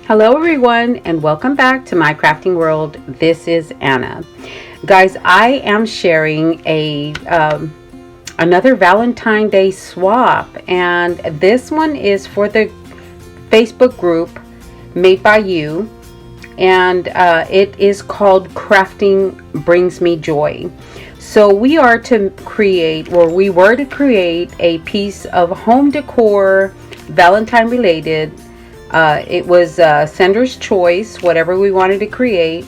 Hello everyone and welcome back to my crafting world. This is Anna. Guys, I am sharing another Valentine Day swap, and this one is for the Facebook group Made by You, and it is called Crafting Brings Me Joy. So we were to create a piece of home decor, Valentine related. It was sender's choice, whatever we wanted to create.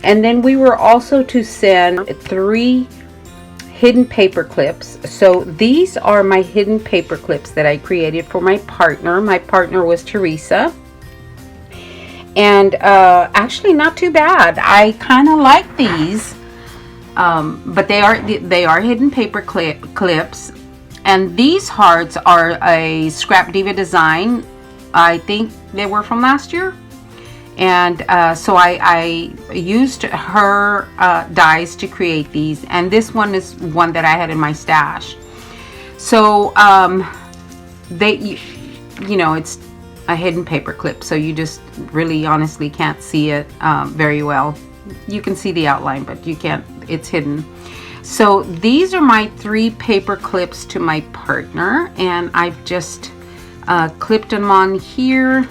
And then we were also to send 3 hidden paper clips. So these are my hidden paper clips that I created for my partner. My partner was Teresa. And actually not too bad. I kind of like these. But they are hidden paper clips. And these hearts are a Scrap Diva design. I think they were from last year, and so I used her dies to create these, and this one is one that I had in my stash. So it's a hidden paper clip, so you just really honestly can't see it very well. You can see the outline, but you can't, it's hidden. So these are my 3 paper clips to my partner, and I've just clipped them on here,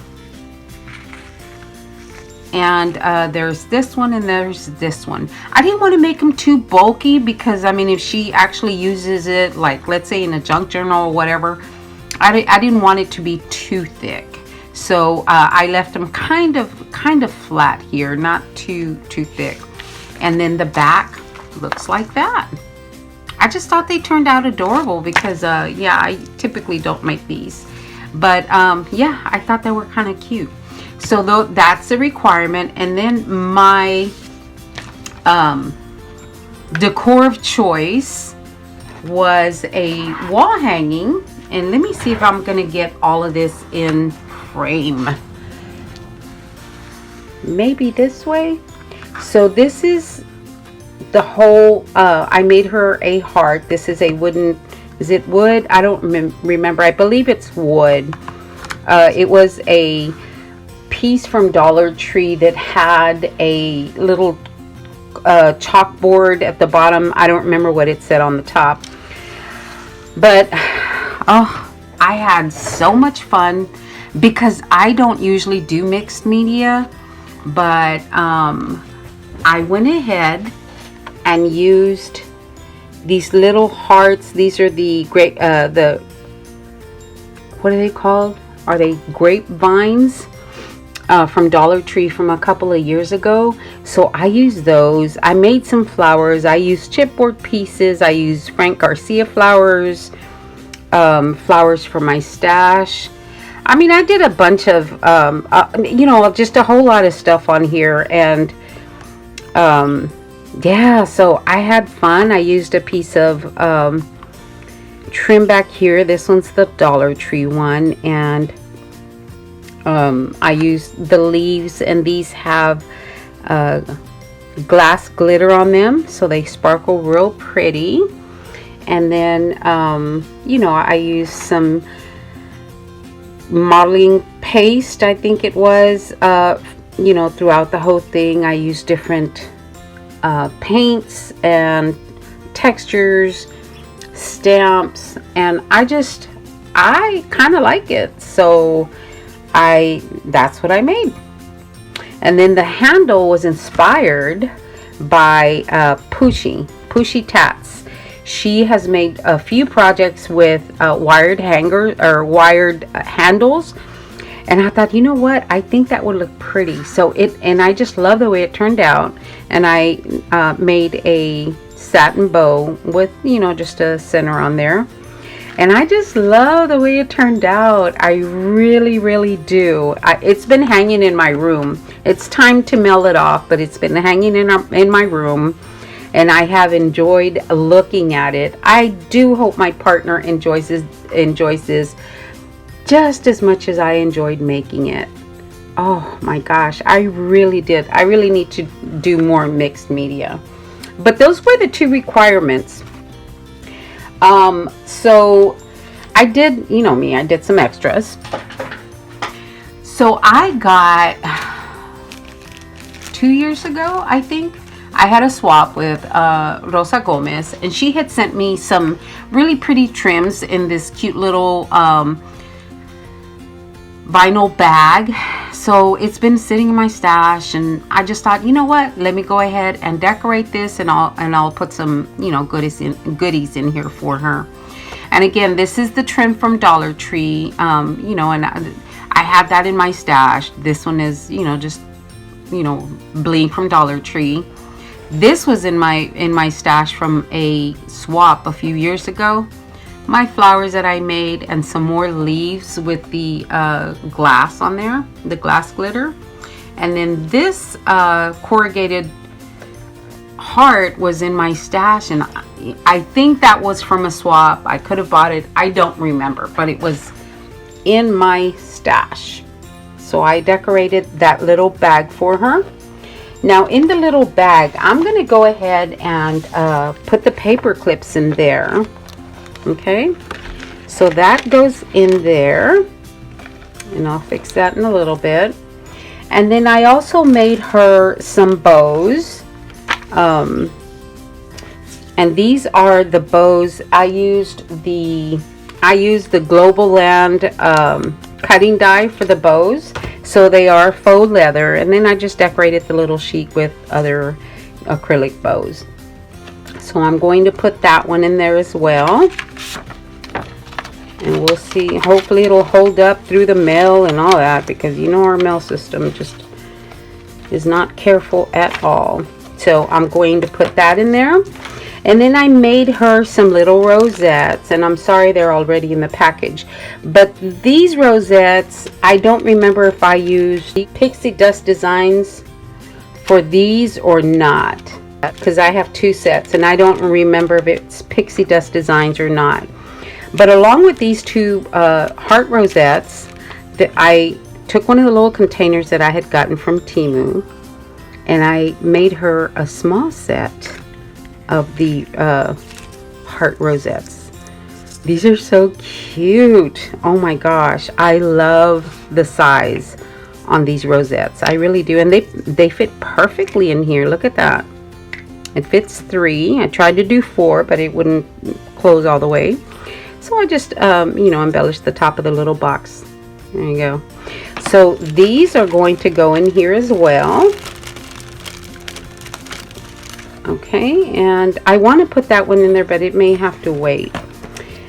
and there's this one and there's this one. I didn't want to make them too bulky because I mean, if she actually uses it, like let's say in a junk journal or whatever, I didn't want it to be too thick. So I left them kind of flat here, not too thick. And then the back looks like that. I just thought they turned out adorable because yeah, I typically don't make these. But yeah, I thought they were kind of cute. So that's the requirement. And then my decor of choice was a wall hanging. And let me see if I'm going to get all of this in frame. Maybe this way. So this is the whole, I made her a heart. This is a wooden, is it wood? I don't remember. I believe it's wood. It was a piece from Dollar Tree that had a little chalkboard at the bottom. I don't remember what it said on the top. But oh, I had so much fun because I don't usually do mixed media, but I went ahead and used these little hearts. These are the great what are they called? Are they grapevines from Dollar Tree from a couple of years ago? So I used those. I made some flowers. I used chipboard pieces. I used Frank Garcia flowers, flowers from my stash. I mean, I did a bunch of just a whole lot of stuff on here, and yeah, so I had fun. I used a piece of trim back here. This one's the Dollar Tree one, and I used the leaves, and these have glass glitter on them, so they sparkle real pretty. And then I used some modeling paste, I think it was, throughout the whole thing. I used different paints and textures, stamps, and I kind of like it, so that's what I made. And then the handle was inspired by Pushy Tats. She has made a few projects with wired handles, and I thought, you know what, I think that would look pretty. And I just love the way it turned out. And I made a satin bow with just a center on there, and I just love the way it turned out. I really do. It's been hanging in my room. It's time to mail it off, but it's been hanging in my room, and I have enjoyed looking at it. I do hope my partner enjoys this just as much as I enjoyed making it. Oh my gosh, I really did. I really need to do more mixed media. But those were the 2 requirements. So I did, I did some extras. So I got 2 years ago, I think, I had a swap with Rosa Gomez, and she had sent me some really pretty trims in this cute little vinyl bag. So it's been sitting in my stash, and I just thought, you know what, let me go ahead and decorate this, and I'll put some, you know, goodies in here for her. And again, this is the trim from Dollar Tree, you know, and I have that in my stash. This one is, you know, just, you know, bling from Dollar Tree. This was in my stash from a swap a few years ago. My flowers that I made, and some more leaves with the glass on there, the glass glitter. And then this corrugated heart was in my stash, and I think that was from a swap. I could have bought it, I don't remember, but it was in my stash. So I decorated that little bag for her. Now in the little bag, I'm going to go ahead and put the paper clips in there. Okay, so that goes in there, and I'll fix that in a little bit. And then I also made her some bows, and these are the bows. I used the Global Land cutting die for the bows, so they are faux leather. And then I just decorated the little sheet with other acrylic bows. So I'm going to put that one in there as well, and we'll see. Hopefully it'll hold up through the mail and all that, because you know our mail system just is not careful at all. So I'm going to put that in there. And then I made her some little rosettes, and I'm sorry they're already in the package, but these rosettes, I don't remember if I used Pixie Dust Designs for these or not, because I have two sets and I don't remember if it's Pixie Dust Designs or not. But along with these two heart rosettes, I took one of the little containers that I had gotten from Temu, and I made her a small set of the heart rosettes. These are so cute. Oh my gosh, I love the size on these rosettes. I really do, and they fit perfectly in here. Look at that. It fits 3. I tried to do 4, but it wouldn't close all the way. So I just, you know, embellished the top of the little box. There you go. So these are going to go in here as well. Okay, and I want to put that one in there, but it may have to wait.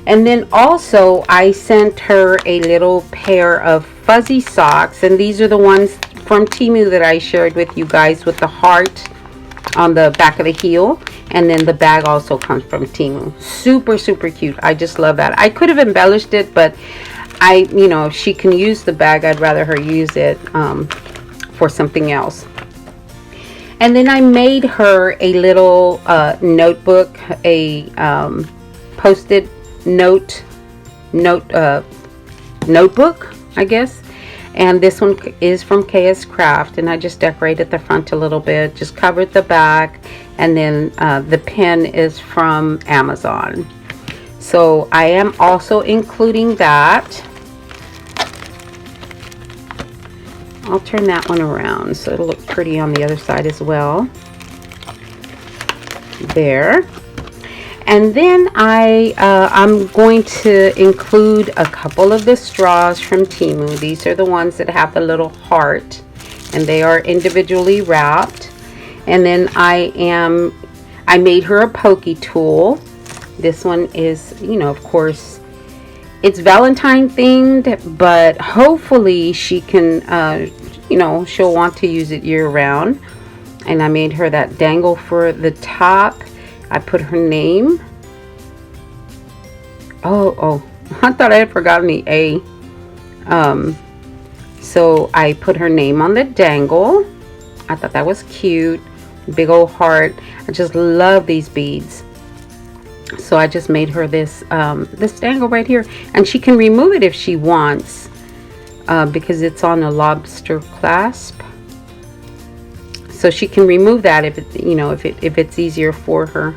And then also I sent her a little pair of fuzzy socks, and these are the ones from Temu that I shared with you guys, with the heart on the back of the heel, and then the bag also comes from Temu. Super cute. I just love that. I could have embellished it, but you know, if she can use the bag, I'd rather her use it for something else. And then I made her a little notebook, a post-it notebook, I guess. And this one is from KS Craft, and I just decorated the front a little bit, just covered the back, and then the pen is from Amazon. So I am also including that. I'll turn that one around so it'll look pretty on the other side as well. There. And then I'm going to include a couple of the straws from Temu. These are the ones that have the little heart, and they are individually wrapped. And then I made her a pokey tool. This one is, you know, of course, it's Valentine themed, but hopefully she can, you know, she'll want to use it year round. And I made her that dangle for the top. I put her name. Oh, I thought I had forgotten the A. So I put her name on the dangle. I thought that was cute. Big old heart. I just love these beads. So I just made her this this dangle right here, and she can remove it if she wants, because it's on a lobster clasp. So she can remove that if it, you know, if it's easier for her.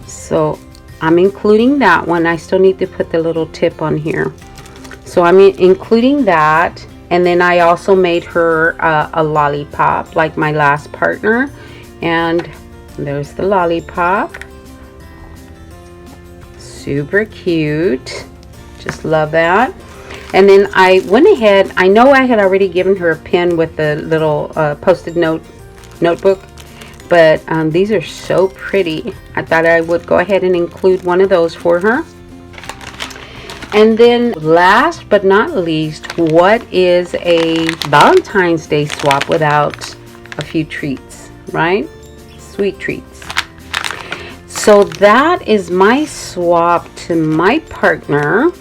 So I'm including that one. I still need to put the little tip on here. So I'm including that. And then I also made her a lollipop like my last partner. And there's the lollipop. Super cute. Just love that. And then I went ahead, I know I had already given her a pen with the little post-it notebook, but these are so pretty. I thought I would go ahead and include one of those for her. And then last but not least, what is a Valentine's Day swap without a few treats, right? Sweet treats. So that is my swap to my partner.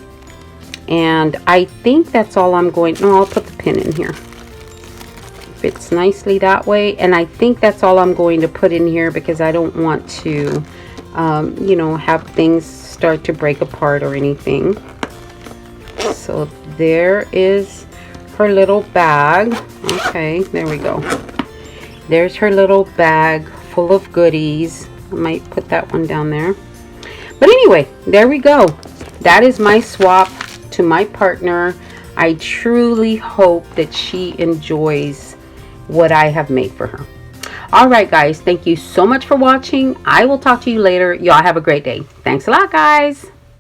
And I think that's all I'm going, no, I'll put the pin in here. Fits nicely that way. And I think that's all I'm going to put in here because I don't want to, you know, have things start to break apart or anything. So there is her little bag. Okay, there we go. There's her little bag full of goodies. I might put that one down there. But anyway, there we go. That is my swap to my partner. I truly hope that she enjoys what I have made for her. All right, guys, thank you so much for watching. I will talk to you later. Y'all have a great day. Thanks a lot, guys.